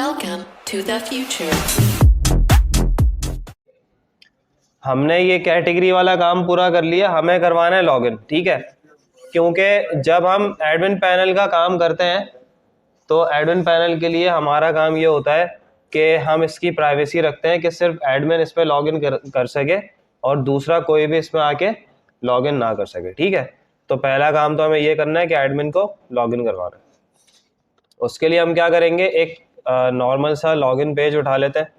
Welcome to the future. हमने ये category वाला काम पूरा कर लिया, हमें करवाना है लॉगिन, ठीक है। क्योंकि जब हम एडमिन पैनल का काम करते हैं तो एडमिन पैनल के लिए हमारा काम ये होता है कि हम इसकी प्राइवेसी रखते हैं कि सिर्फ एडमिन इस पर लॉगिन कर सके और दूसरा कोई भी इसमें आके लॉगिन ना कर सके, ठीक है। तो पहला काम तो हमें ये करना है कि एडमिन को लॉगिन करवाना है। उसके लिए हम क्या करेंगे, एक नॉर्मल सा लॉगिन पेज उठा लेते हैं।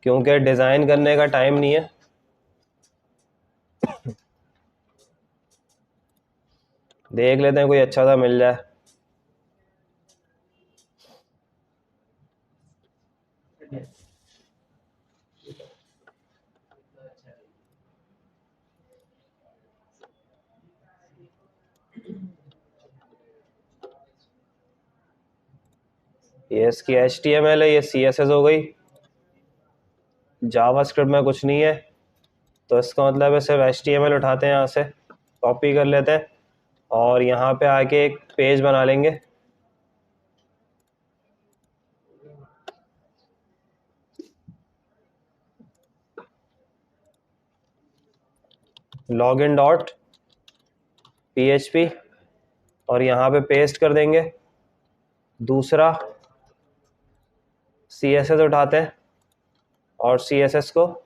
क्योंकि डिज़ाइन करने का टाइम नहीं है, देख लेते हैं कोई अच्छा सा मिल जाए। ये इसकी HTML है, ये CSS हो गई, जावास्क्रिप्ट में कुछ नहीं है। तो इसका मतलब है सिर्फ HTML उठाते हैं, यहाँ से कॉपी कर लेते हैं और यहाँ पे आके एक पेज बना लेंगे। login.php और यहाँ पे पेस्ट कर देंगे। दूसरा CSS उठाते हैं और CSS को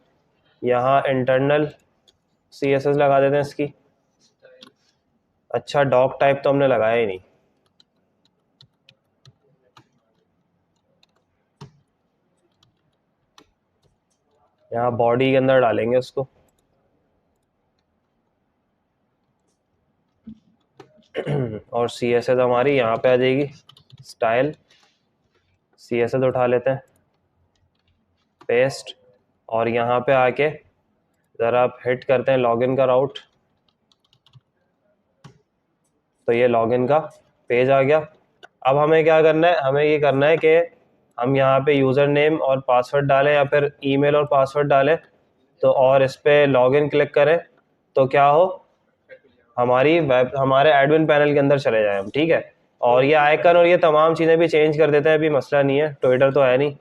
यहाँ इंटरनल CSS लगा देते हैं इसकी। अच्छा, डॉक टाइप तो हमने लगाया ही नहीं। यहाँ बॉडी के अंदर डालेंगे उसको। और CSS हमारी यहाँ पे आ जाएगी, स्टाइल CSS उठा लेते हैं, पेस्ट, और यहाँ पे आके ज़रा आप हिट करते हैं लॉगिन का राउट, तो ये लॉगिन का पेज आ गया। अब हमें क्या करना है, हमें ये करना है कि हम यहाँ पे यूज़र नेम और पासवर्ड डालें या फिर ईमेल और पासवर्ड डालें, तो और इस पर लॉगिन क्लिक करें तो क्या हो, हमारे एडमिन पैनल के अंदर चले जाएं हम, ठीक है। और ये आइकन और ये तमाम चीज़ें भी चेंज कर देते हैं, अभी मसला नहीं है, ट्विटर तो है नहीं।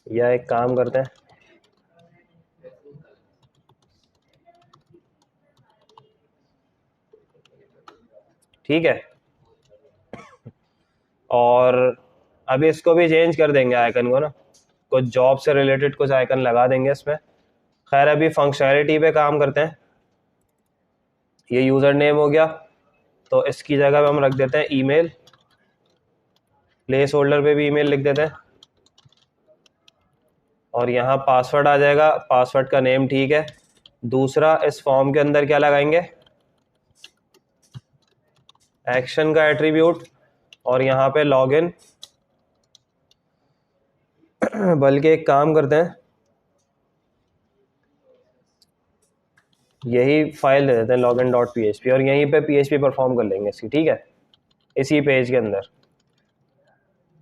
या एक काम करते हैं, ठीक है, और अभी इसको भी चेंज कर देंगे आइकन को ना, कुछ जॉब से रिलेटेड कुछ आइकन लगा देंगे इसमें। खैर अभी फंक्शनैलिटी पे काम करते हैं। ये यूज़र नेम हो गया, तो इसकी जगह पे हम रख देते हैं ईमेल, प्लेस होल्डर पे भी ईमेल लिख देते हैं। और यहाँ पासवर्ड आ जाएगा, पासवर्ड का नेम ठीक है। दूसरा, इस फॉर्म के अंदर क्या लगाएंगे, एक्शन का एट्रीब्यूट, और यहाँ पे लॉगिन। बल्कि एक काम करते हैं, यही फाइल दे देते हैं login.php और यहीं पे PHP परफॉर्म कर लेंगे इसकी, ठीक है, इसी पेज के अंदर।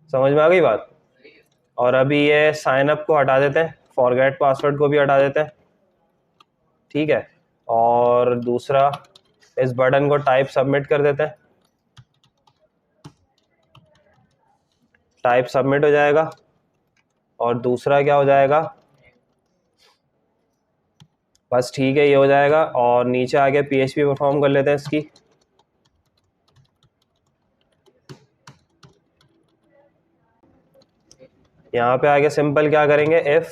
समझ में आ गई बात। और अभी ये साइन अप को हटा देते हैं, फॉरगेट पासवर्ड को भी हटा देते हैं, ठीक है। और दूसरा, इस बटन को टाइप सबमिट कर देते हैं, टाइप सबमिट हो जाएगा। और दूसरा क्या हो जाएगा, बस ठीक है, ये हो जाएगा। और नीचे आके PHP परफॉर्म कर लेते हैं इसकी। यहाँ पे आके सिंपल क्या करेंगे, इफ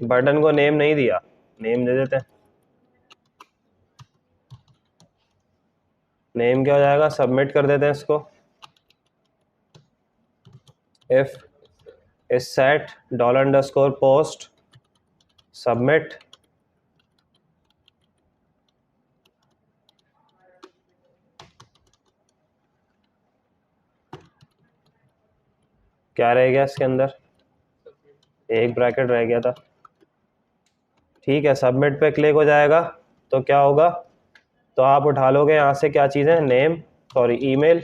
बटन को नेम नहीं दिया, नेम दे देते हैं। नेम क्या हो जाएगा, सबमिट कर देते हैं इसको। If is set $_post submit. क्या रह गया इसके अंदर, एक ब्रैकेट रह गया था, ठीक है। सबमिट पे क्लिक हो जाएगा तो क्या होगा, तो आप उठा लोगे यहाँ से क्या चीज़ें, नेम, सॉरी ईमेल,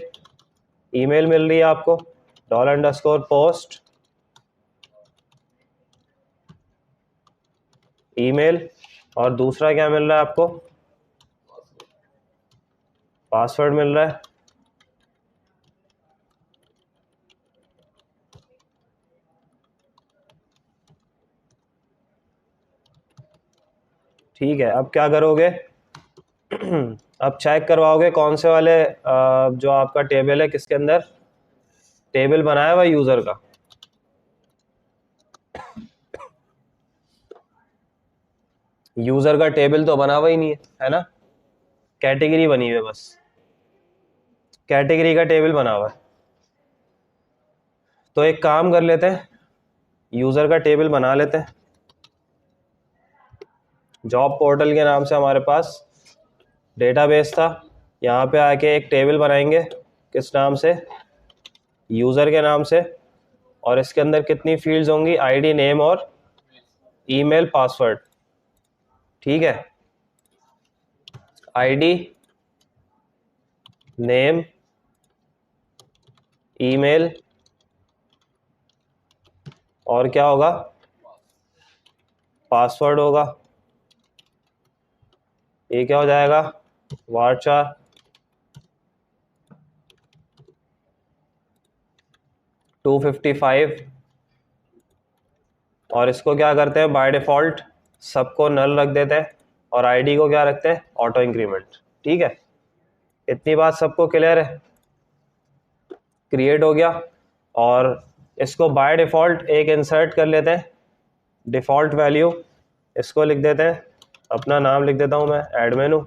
ईमेल मिल रही है आपको $_post ईमेल, और दूसरा क्या मिल रहा है आपको? पासवर्ड मिल रहा है। ठीक है, अब क्या करोगे? अब चेक करवाओगे कौन से वाले जो आपका टेबल है, किसके अंदर टेबल बनाया हुआ यूजर का। यूजर का टेबल तो बना हुआ ही नहीं है ना, कैटेगरी बनी हुई है बस, कैटेगरी का टेबल बना हुआ है। तो एक काम कर लेते हैं, यूजर का टेबल बना लेते हैं। जॉब पोर्टल के नाम से हमारे पास डेटाबेस था, यहाँ पे आके एक टेबल बनाएंगे, किस नाम से? यूज़र के नाम से। और इसके अंदर कितनी फील्ड्स होंगी? आईडी, नेम और ईमेल, पासवर्ड। ठीक है, आईडी, नेम, ईमेल, और क्या होगा? पासवर्ड होगा। ये क्या हो जाएगा? varchar $255। और इसको क्या करते हैं? बाय डिफॉल्ट सबको नल रख देते हैं, और आईडी को क्या रखते हैं? Auto increment. ठीक है, इतनी बात सबको क्लियर है? क्रिएट हो गया। और इसको बाय डिफ़ॉल्ट एक इंसर्ट कर लेते हैं, डिफ़ॉल्ट वैल्यू इसको लिख देते हैं, अपना नाम लिख देता हूँ मैं, एडमिन हूँ।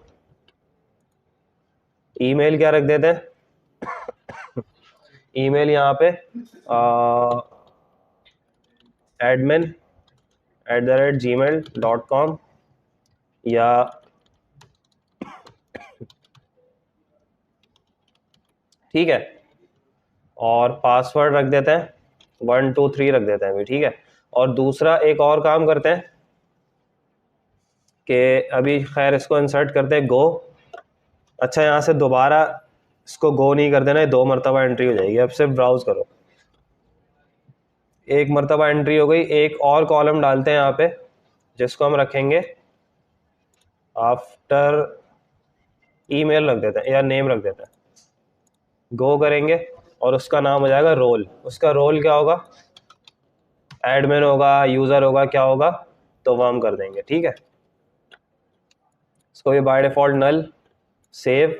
ईमेल क्या रख देते हैं? ईमेल यहाँ पे admin@gmail.com, या ठीक है, और पासवर्ड रख देते हैं 1 2 3 रख देते हैं अभी। ठीक है, और दूसरा एक और काम करते हैं कि अभी खैर इसको इंसर्ट करते हैं गो। अच्छा, यहाँ से दोबारा इसको गो नहीं कर देना, 2 मरतबा एंट्री हो जाएगी। अब सिर्फ ब्राउज करो, 1 मरतबा एंट्री हो गई। एक और कॉलम डालते हैं यहाँ पे, जिसको हम रखेंगे आफ्टर ईमेल रख देते हैं, या नेम रख देते हैं। गो करेंगे और उसका नाम हो जाएगा रोल। उसका रोल क्या होगा? एडमिन होगा, यूज़र होगा, क्या होगा? तो वो हम कर देंगे। ठीक है, इसको भी बाय डिफ़ॉल्ट नल, सेव,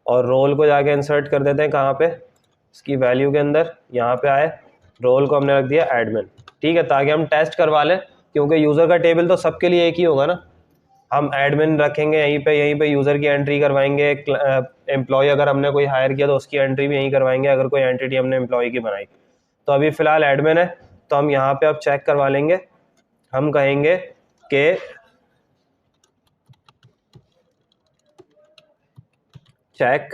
और रोल को जाके इंसर्ट कर देते हैं कहाँ पे? इसकी वैल्यू के अंदर, यहाँ पे आए, रोल को हमने रख दिया एडमिन। ठीक है, ताकि हम टेस्ट करवा लें, क्योंकि यूज़र का टेबल तो सबके लिए एक ही होगा ना। हम एडमिन रखेंगे यहीं पे यूज़र की एंट्री करवाएंगे। एम्प्लॉय अगर हमने कोई हायर किया तो उसकी एंट्री भी यहीं करवाएंगे, अगर कोई एंटिटी हमने एम्प्लॉय की बनाई। तो अभी फ़िलहाल एडमिन है, तो हम यहाँ पे अब चेक करवा लेंगे। हम कहेंगे कि check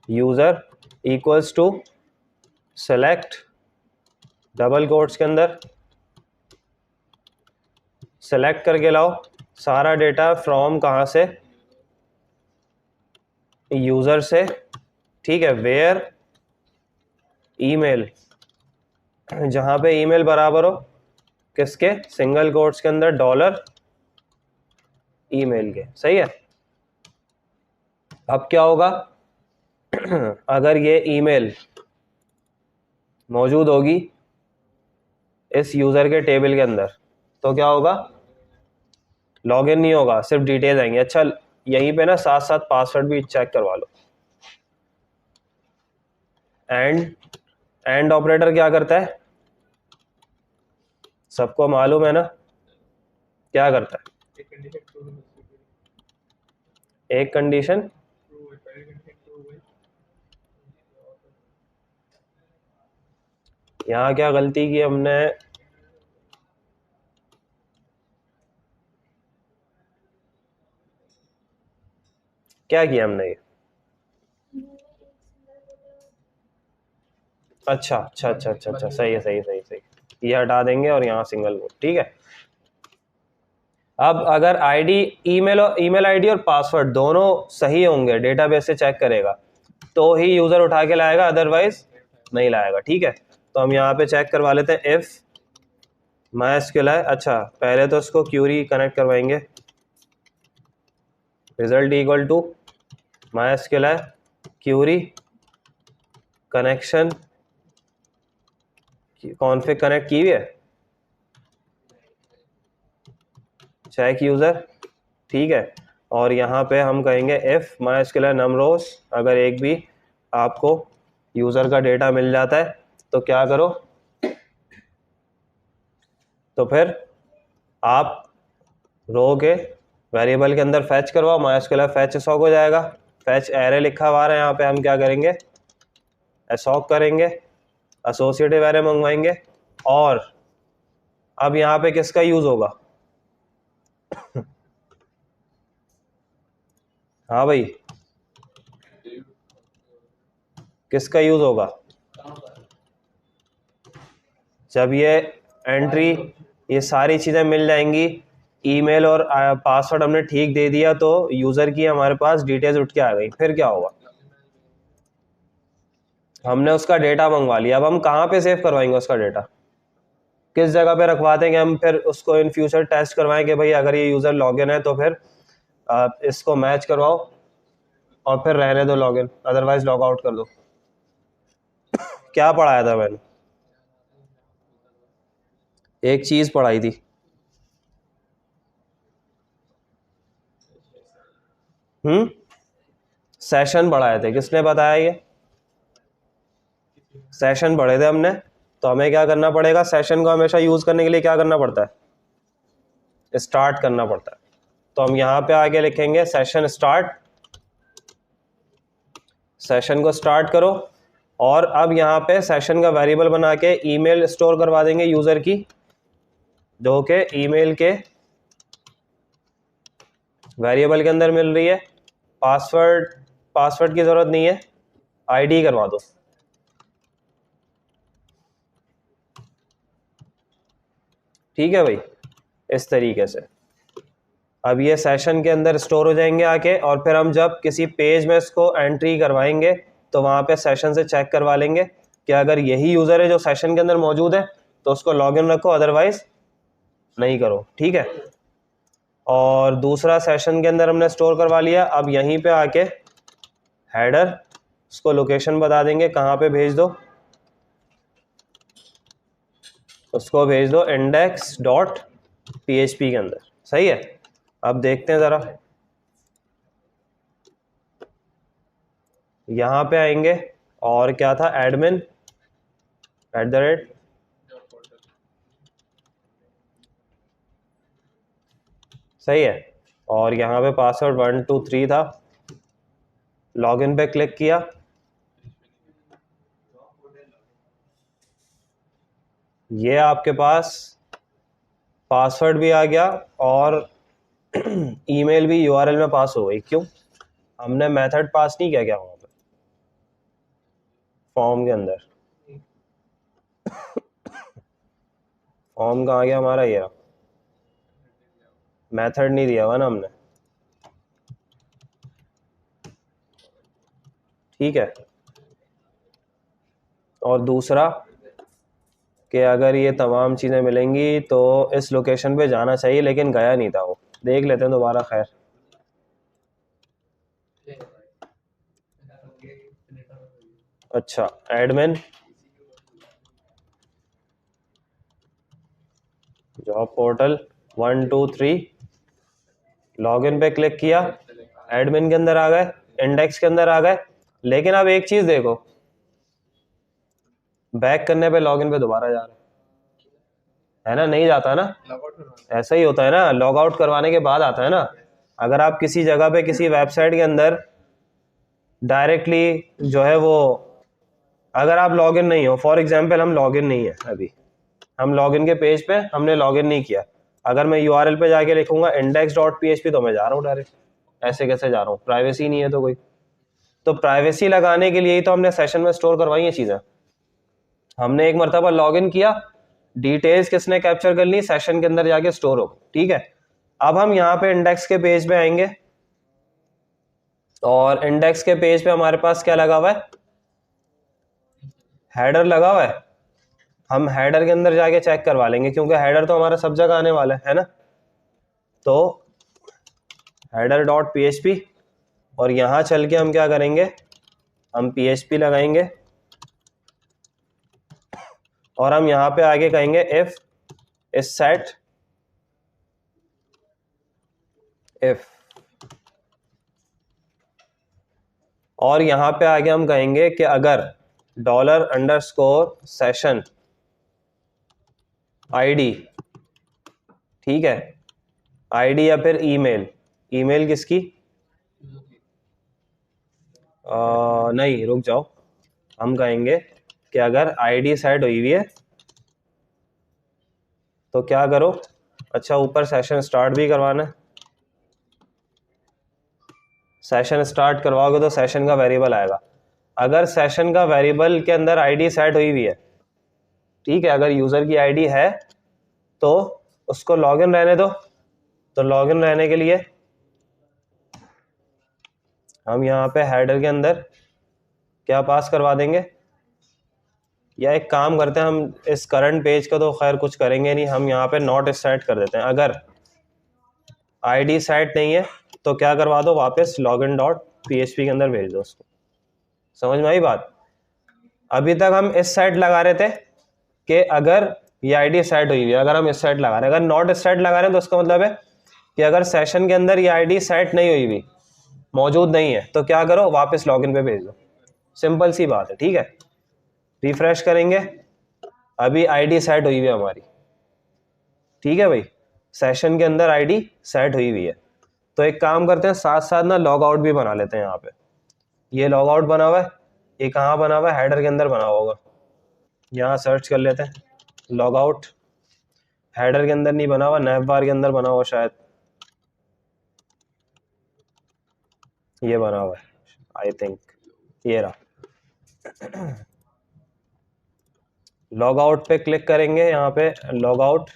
user equals to select, double quotes के अंदर, सेलेक्ट करके लाओ सारा डेटा फ्रॉम कहाँ से? यूज़र से। ठीक है, वेयर ईमेल, जहाँ पे ईमेल बराबर हो किसके? सिंगल कोट्स के अंदर डॉलर ईमेल के। सही है। अब क्या होगा? अगर ये ईमेल मौजूद होगी इस यूज़र के टेबल के अंदर, तो क्या होगा? लॉगिन नहीं होगा, सिर्फ डिटेल आएंगे। अच्छा, यहीं पे ना साथ साथ पासवर्ड भी चेक करवा लो। एंड ऑपरेटर क्या करता है? सबको मालूम है ना, क्या करता है? एक कंडीशन यहाँ क्या गलती की हमने? क्या किया हमने ये? अच्छा, सही है, सही। ये हटा देंगे और यहाँ सिंगल कोट। ठीक है, अब अगर आईडी, ईमेल आईडी और पासवर्ड दोनों सही होंगे, डेटाबेस से चेक करेगा तो ही यूज़र उठा के लाएगा, अदरवाइज नहीं लाएगा। ठीक है, तो हम यहाँ पे चेक करवा लेते हैं, इफ़ MySQL है। अच्छा, पहले तो इसको क्यूरी कनेक्ट करवाएंगे, रिजल्ट इक्वल टू MySQL है, क्यूरी कनेक्शन कॉन्फ़िग कनेक्ट की हुई है, चेक यूज़र, ठीक है। और यहाँ पे हम कहेंगे इफ़ MySQL num rows, अगर एक भी आपको यूज़र का डेटा मिल जाता है तो क्या करो, तो फिर आप रो के वेरिएबल के अंदर फैच करवाओ, MySQL फैच असॉक हो जाएगा। फैच एरे लिखा हुआ है यहाँ पे, हम क्या करेंगे, असॉक करेंगे, एसोसिएटिव एरे मंगवाएंगे। और अब यहाँ पे किसका यूज़ होगा, हाँ भाई, किसका यूज़ होगा, जब ये एंट्री, ये सारी चीज़ें मिल जाएंगी, ईमेल और पासवर्ड हमने ठीक दे दिया तो यूज़र की हमारे पास डिटेल्स उठ के आ गई, फिर क्या होगा, हमने उसका डेटा मंगवा लिया। अब हम कहाँ पे सेव करवाएंगे उसका डेटा, किस जगह पे रखवा देंगे हम, फिर उसको इन फ्यूचर टेस्ट करवाएं कि भाई अगर ये यूज़र लॉगिन है तो फिर इसको मैच करवाओ और फिर रहने दो लॉगिन, अदरवाइज लॉग आउट कर दो। क्या पढ़ाया था मैंने, एक चीज़ पढ़ाई थी, सेशन पढ़ाए थे, किसने बताया, ये सेशन पढ़े थे हमने। तो हमें क्या करना पड़ेगा, सेशन को हमेशा यूज़ करने के लिए क्या करना पड़ता है, स्टार्ट करना पड़ता है। तो हम यहाँ पे आगे लिखेंगे सेशन स्टार्ट, सेशन को स्टार्ट करो। और अब यहाँ पे सेशन का वेरिएबल बना के ईमेल स्टोर करवा देंगे यूज़र की, जो कि ईमेल के वेरिएबल के अंदर मिल रही है। पासवर्ड की ज़रूरत नहीं है, आईडी करवा दो, ठीक है भाई, इस तरीके से। अब ये सेशन के अंदर स्टोर हो जाएंगे आके, और फिर हम जब किसी पेज में इसको एंट्री करवाएंगे तो वहाँ पे सेशन से चेक करवा लेंगे कि अगर यही यूज़र है जो सेशन के अंदर मौजूद है तो उसको लॉगिन रखो, अदरवाइज नहीं करो, ठीक है। और दूसरा सेशन के अंदर हमने स्टोर करवा लिया। अब यहीं पे आके हेडर, उसको लोकेशन बता देंगे कहाँ पे भेज दो, उसको भेज दो index.php के अंदर, सही है। अब देखते हैं ज़रा, यहाँ पे आएंगे और क्या था, एडमिन @ सही है। और यहाँ पे पासवर्ड 1 2 3 था, लॉगिन पे क्लिक किया, ये आपके पास पासवर्ड भी आ गया और ईमेल भी यूआरएल में पास हो गई। क्यों, हमने मेथड पास नहीं किया क्या वहाँ पे फॉर्म के अंदर, फॉर्म कहाँ गया हमारा, ये मेथड नहीं दिया हुआ ना हमने, ठीक है। और दूसरा कि अगर ये तमाम चीज़ें मिलेंगी तो इस लोकेशन पे जाना चाहिए, लेकिन गया नहीं था वो, देख लेते हैं दोबारा, खैर। अच्छा, एडमिन जॉब पोर्टल 1 2 3, लॉगिन पे क्लिक किया, एडमिन के अंदर आ गए, इंडेक्स के अंदर आ गए। लेकिन अब एक चीज़ देखो, बैक करने पे लॉगिन पे दोबारा जा रहा है ना, नहीं जाता ना, ऐसा ही होता है ना, लॉग आउट करवाने के बाद आता है ना। अगर आप किसी जगह पे किसी वेबसाइट के अंदर डायरेक्टली जो है वो, अगर आप लॉगिन नहीं हो, फॉर एग्जांपल हम लॉगिन नहीं है अभी, हम लॉगिन के पेज पे हमने लॉगिन नहीं किया, अगर मैं यूआरएल पे जाके लिखूंगा index.php तो मैं जा रहा हूँ डायरेक्ट, ऐसे कैसे जा रहा हूँ, प्राइवेसी नहीं है तो कोई। तो प्राइवेसी लगाने के लिए ही तो हमने सेशन में स्टोर करवाई ये चीज़ें। हमने एक मरतबा लॉगिन किया, डिटेल्स किसने कैप्चर कर ली, सेशन के अंदर जाके स्टोर हो, ठीक है। अब हम यहाँ पे इंडेक्स के पेज पे आएंगे और इंडेक्स के पेज पे हमारे पास क्या लगा हुआ है, हेडर लगा हुआ है, हम हेडर के अंदर जाके चेक करवा लेंगे, क्योंकि हेडर तो हमारा सब जगह आने वाला है ना। तो हेडर डॉट PHP, और यहाँ चल के हम क्या करेंगे, हम PHP लगाएंगे और हम यहाँ पे आगे कहेंगे इफ इस सेट इफ, और यहाँ पे आगे हम कहेंगे कि अगर $_सेशन ID, ठीक है, ID या फिर ईमेल, ईमेल किसकी, नहीं रुक जाओ, हम कहेंगे कि अगर ID सेट हुई हुई है तो क्या करो, अच्छा ऊपर सेशन स्टार्ट भी करवाना है, सेशन स्टार्ट करवाओगे तो सेशन का वेरिएबल आएगा। अगर सेशन का वेरिएबल के अंदर ID सेट हुई हुई है, ठीक है, अगर यूज़र की ID है तो उसको लॉगिन रहने दो। तो लॉगिन रहने के लिए हम यहाँ पे हेडर के अंदर क्या पास करवा देंगे, या एक काम करते हैं, हम इस करंट पेज का तो खैर कुछ करेंगे नहीं, हम यहाँ पे नॉट सेट कर देते हैं। अगर ID सेट नहीं है तो क्या करवा दो, वापस लॉगिन डॉट PHP के अंदर भेज दो उसको। समझ में आई बात। अभी तक हम इस साइड लगा रहे थे कि अगर ये ID सेट हुई है, अगर हम इस साइड लगा रहे हैं, अगर नॉट इस साइड लगा रहे हैं तो उसका मतलब है कि अगर सेशन के अंदर ये ID सेट नहीं हुई हुई, मौजूद नहीं है, तो क्या करो, वापस लॉगिन पे भेज दो। सिंपल सी बात है, ठीक है। रिफ्रेश करेंगे, अभी ID सेट हुई हुई है हमारी, ठीक है भाई, सेशन के अंदर ID सेट हुई हुई है। तो एक काम करते हैं, साथ साथ ना लॉग आउट भी बना लेते हैं। यहाँ पे ये लॉग आउट बना हुआ है, ये कहाँ बना हुआ है, हेडर के अंदर बना हुआ होगा। यहाँ सर्च कर लेते हैं लॉग आउट, हेडर के अंदर नहीं बना हुआ, नैव बार के अंदर बना हुआ शायद, ये बना हुआ है आई थिंक, ये रहा। लॉग आउट पे क्लिक करेंगे, यहाँ पे लॉग आउट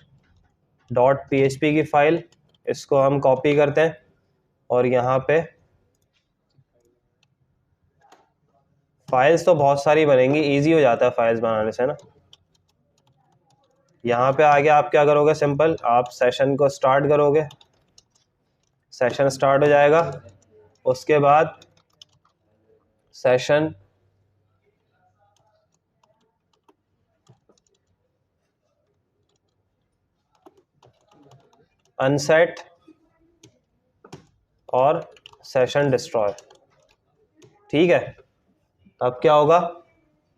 डॉट PHP की फाइल, इसको हम कॉपी करते हैं और यहाँ पे फाइल्स तो बहुत सारी बनेंगी, इजी हो जाता है फाइल्स बनाने से ना। यहाँ पे आगे आप क्या करोगे, सिंपल आप सेशन को स्टार्ट करोगे, सेशन स्टार्ट हो जाएगा, उसके बाद सेशन अनसेट और सेशन डिस्ट्रॉय, ठीक है। अब क्या होगा,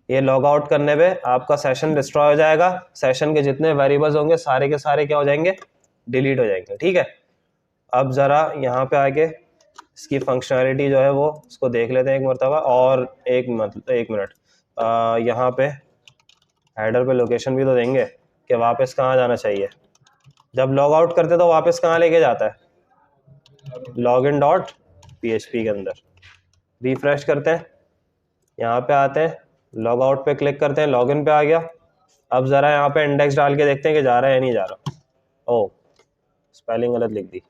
ये लॉग आउट करने पे आपका सेशन डिस्ट्रॉय हो जाएगा, सेशन के जितने वेरिएबल्स होंगे सारे के सारे क्या हो जाएंगे, डिलीट हो जाएंगे, ठीक है। अब ज़रा यहाँ पे आके इसकी फंक्शनैलिटी जो है वो उसको देख लेते हैं एक मरतबा, और एक मिनट यहाँ पे हेडर पे लोकेशन भी तो देंगे कि वापस कहाँ जाना चाहिए। जब लॉग आउट करते तो वापस कहाँ लेके जाता है, लॉगिन डॉट PHP के अंदर। रिफ्रेश करते हैं, यहाँ पे आते हैं, लॉग आउट पे क्लिक करते हैं, लॉगिन पे आ गया। अब ज़रा यहाँ पे इंडेक्स डाल के देखते हैं कि जा रहा है या नहीं जा रहा। ओ स्पेलिंग गलत लिख दी,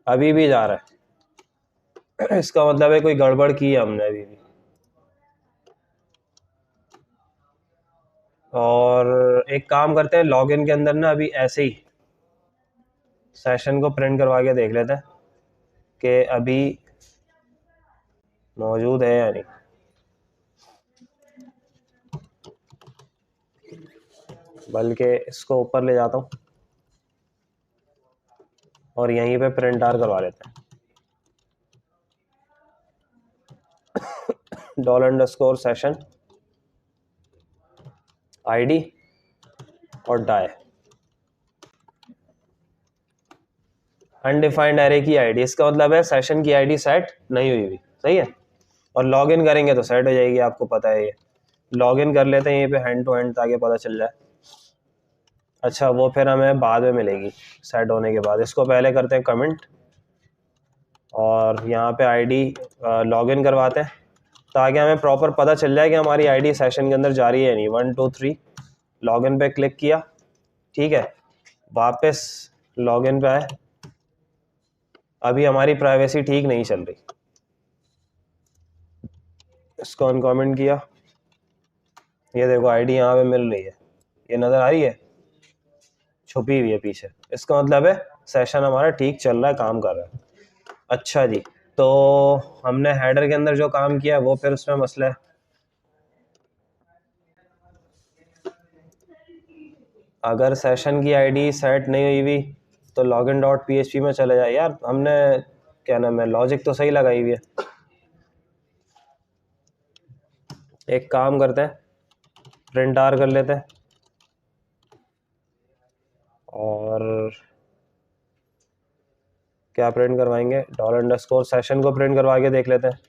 अभी भी जा रहा है। इसका मतलब है कोई गड़बड़ की है हमने अभी भी। और एक काम करते हैं, लॉगिन के अंदर ना अभी ऐसे ही सेशन को प्रिंट करवा के देख लेते हैं कि अभी मौजूद है या नहीं। बल्कि इसको ऊपर ले जाता हूँ और यहीं पे प्रिंट आर करवा लेते हैं, $_सेशन ID और डाई, अनडिफाइंड एरे की ID, इसका मतलब है सेशन की ID सेट नहीं हुई हुई, सही है। और लॉगिन करेंगे तो सेट हो जाएगी, आपको पता है। ये लॉगिन कर लेते हैं यहीं पे हैंड टू हैंड, ताकि पता चल जाए। अच्छा वो फिर हमें बाद में मिलेगी सेट होने के बाद। इसको पहले करते हैं कमेंट और यहाँ पे ID लॉगिन करवाते हैं, ताकि हमें प्रॉपर पता चल जाए कि हमारी ID सेशन के अंदर जा रही है नहीं। 1 2 3 लॉगिन पे क्लिक किया, ठीक है, वापस लॉगिन पे आए। अभी हमारी प्राइवेसी ठीक नहीं चल रही, इसको अनकमेंट किया, ये देखो आईडी यहाँ पे मिल रही है, ये नज़र आ रही है, छुपी हुई है पीछे। इसका मतलब है सेशन हमारा ठीक चल रहा है, काम कर रहा है। अच्छा जी, तो हमने हेडर के अंदर जो काम किया वो फिर उसमें मसला है। अगर सेशन की आईडी सेट नहीं हुई हुई तो लॉगिन डॉट पीएचपी में चले जाए। यार हमने क्या नाम है, लॉजिक तो सही लगाई हुई है। एक काम करते हैं, प्रिंट आर कर लेते हैं और क्या प्रिंट करवाएंगे, $_ सेशन को प्रिंट करवा के देख लेते हैं।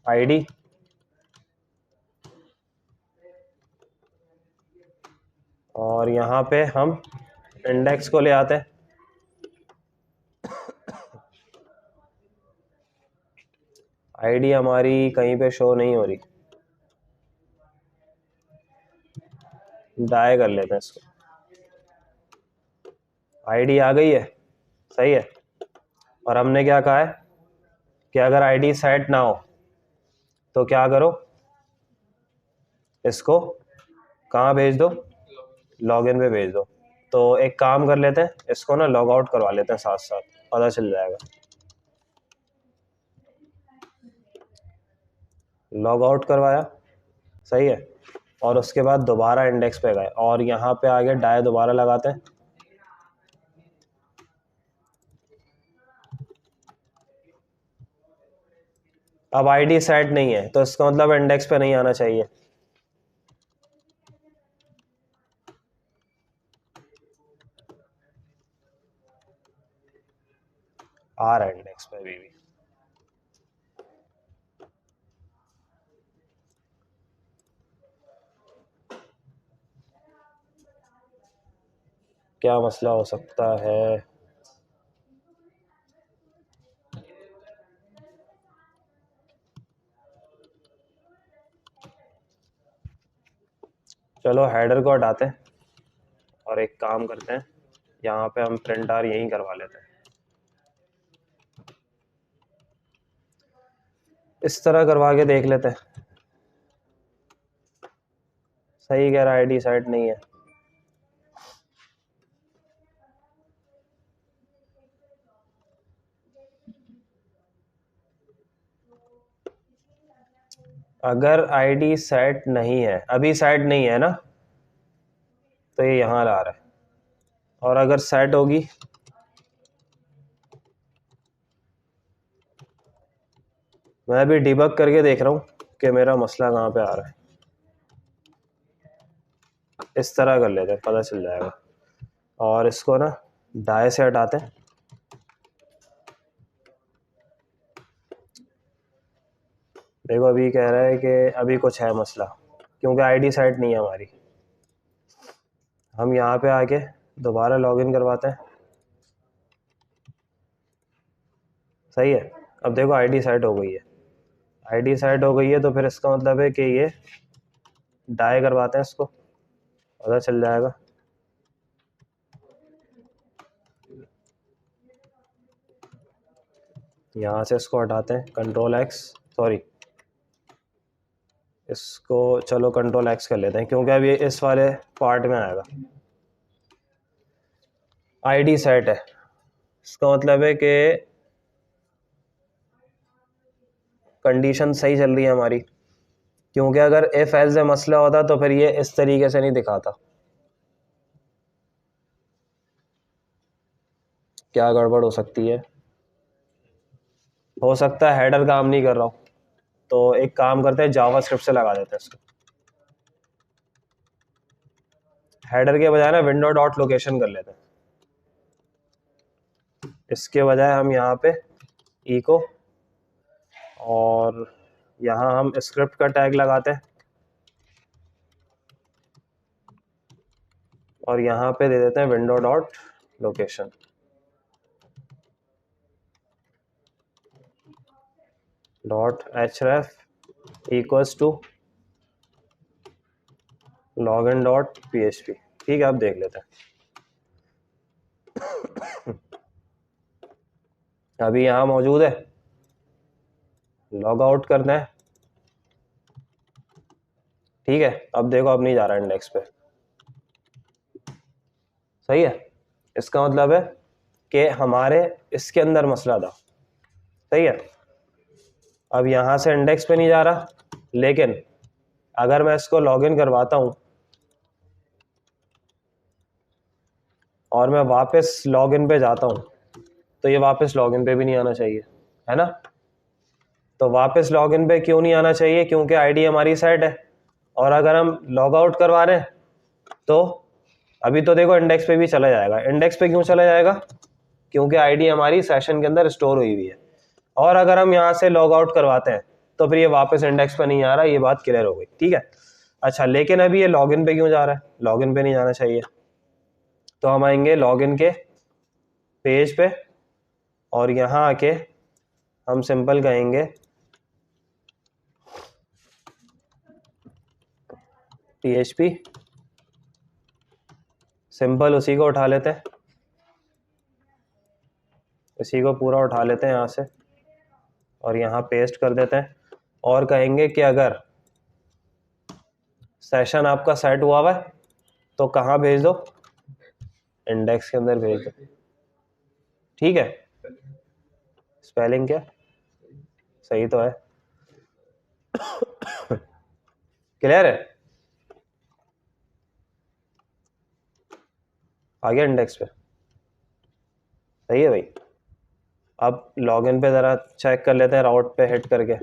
आईडी और यहाँ पे हम इंडेक्स को ले आते हैं। आईडी हमारी कहीं पे शो नहीं हो रही, डाई कर लेते हैं इसको। आईडी आ गई है, सही है। और हमने क्या कहा है कि अगर आईडी सेट ना हो तो क्या करो, इसको कहाँ भेज दो, लॉगिन पे भेज दो। तो एक काम कर लेते हैं, इसको ना लॉग आउट करवा लेते हैं साथ साथ, पता चल जाएगा। लॉग आउट करवाया, सही है। और उसके बाद दोबारा इंडेक्स पे गए और यहाँ पे आगे डाई दोबारा लगाते हैं। अब आईडी सेट नहीं है तो इसका मतलब इंडेक्स पे नहीं आना चाहिए। आ रहा है इंडेक्स पे भी। क्या मसला हो सकता है, चलो हेडर को हटाते हैं और एक काम करते हैं, यहाँ पे हम प्रिंट आर यहीं करवा लेते हैं। इस तरह करवा के देख लेते हैं। सही कह रहा है, आईडी सेट नहीं है। अगर आईडी सेट नहीं है, अभी सेट नहीं है ना, तो ये यहाँ ला रहा है। और अगर सेट होगी मैं भी डिबग करके देख रहा हूँ कि मेरा मसला कहाँ पे आ रहा है। इस तरह कर लेते हैं, पता चल जाएगा। और इसको ना डाई से हटाते हैं। देखो अभी कह रहा है कि अभी कुछ है मसला, क्योंकि आईडी सेट नहीं है हमारी। हम यहाँ पे आके दोबारा लॉगिन करवाते हैं, सही है। अब देखो आईडी सेट हो गई है, आईडी सेट हो गई है तो फिर इसका मतलब है कि ये डाई करवाते हैं, इसको पता चल जाएगा। यहाँ से इसको हटाते हैं, Ctrl+X, सॉरी इसको चलो Ctrl+X कर लेते हैं, क्योंकि अब ये इस वाले पार्ट में आएगा। आईडी सेट है, इसका मतलब है कि कंडीशन सही चल रही है हमारी, क्योंकि अगर इफ एल्स मसला होता तो फिर ये इस तरीके से नहीं दिखाता। क्या गड़बड़ हो सकती है, हो सकता है हेडर काम नहीं कर रहा हो। तो एक काम करते हैं, जावास्क्रिप्ट से लगा देते हैं इसको। हेडर के बजाय ना विंडो डॉट लोकेशन कर लेते हैं। इसके बजाय हम यहाँ पे इको और यहाँ हम स्क्रिप्ट का टैग लगाते हैं और यहाँ पे दे देते हैं window dot location. Dot href equals to login dot php। ठीक है, अब देख लेते हैं। अभी यहाँ मौजूद है, लॉग आउट करना है ठीक है, अब देखो अब नहीं जा रहा इंडेक्स पे, सही है। इसका मतलब है कि हमारे इसके अंदर मसला था, सही है। अब यहाँ से इंडेक्स पे नहीं जा रहा, लेकिन अगर मैं इसको लॉगिन करवाता हूँ और मैं वापस लॉगिन पे जाता हूँ तो ये वापस लॉगिन पे भी नहीं आना चाहिए, है ना। तो वापस लॉगिन पे क्यों नहीं आना चाहिए, क्योंकि आईडी हमारी सेट है। और अगर हम लॉग आउट करवा रहे हैं तो अभी तो देखो इंडेक्स पे भी चला जाएगा। इंडेक्स पे क्यों चला जाएगा, क्योंकि आईडी हमारी सेशन के अंदर स्टोर हुई हुई है। और अगर हम यहाँ से लॉग आउट करवाते हैं तो फिर ये वापस इंडेक्स पे नहीं आ रहा, ये बात क्लियर हो गई, ठीक है। अच्छा, लेकिन अभी ये लॉगिन पे क्यों जा रहा है, लॉगिन पे नहीं जाना चाहिए। तो हम आएंगे लॉगिन के पेज पे और यहाँ आके हम सिंपल कहेंगे PHP सिंपल, उसी को उठा लेते हैं, इसी को पूरा उठा लेते हैं यहाँ से और यहाँ पेस्ट कर देते हैं और कहेंगे कि अगर सेशन आपका सेट हुआ हुआ है तो कहाँ भेज दो, इंडेक्स के अंदर भेज दो, ठीक है। स्पेलिंग क्या सही तो है, क्लियर है, आ गया इंडेक्स पे, सही है भाई। अब लॉगिन पे ज़रा चेक कर लेते हैं, राउट पे हिट करके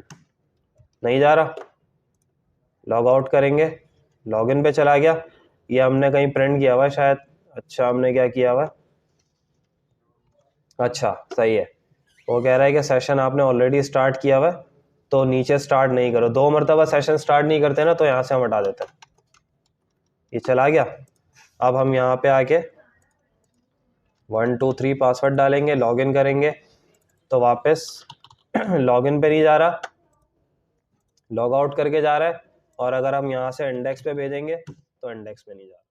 नहीं जा रहा, लॉग आउट करेंगे, लॉगिन पे चला गया, ये हमने कहीं प्रिंट किया हुआ है शायद। अच्छा, हमने क्या किया हुआ है, अच्छा सही है, वो कह रहा है कि सेशन आपने ऑलरेडी स्टार्ट किया हुआ है तो नीचे स्टार्ट नहीं करो। 2 मरतबा सेशन स्टार्ट नहीं करते ना तो यहाँ से हम हटा देते हैं, ये चला गया। अब हम यहाँ पे आके 1 2 3 पासवर्ड डालेंगे, लॉगिन करेंगे तो वापस लॉगिन पे नहीं जा रहा, लॉग आउट करके जा रहा है। और अगर हम यहाँ से इंडेक्स पे भेजेंगे तो इंडेक्स पे नहीं जा रहा।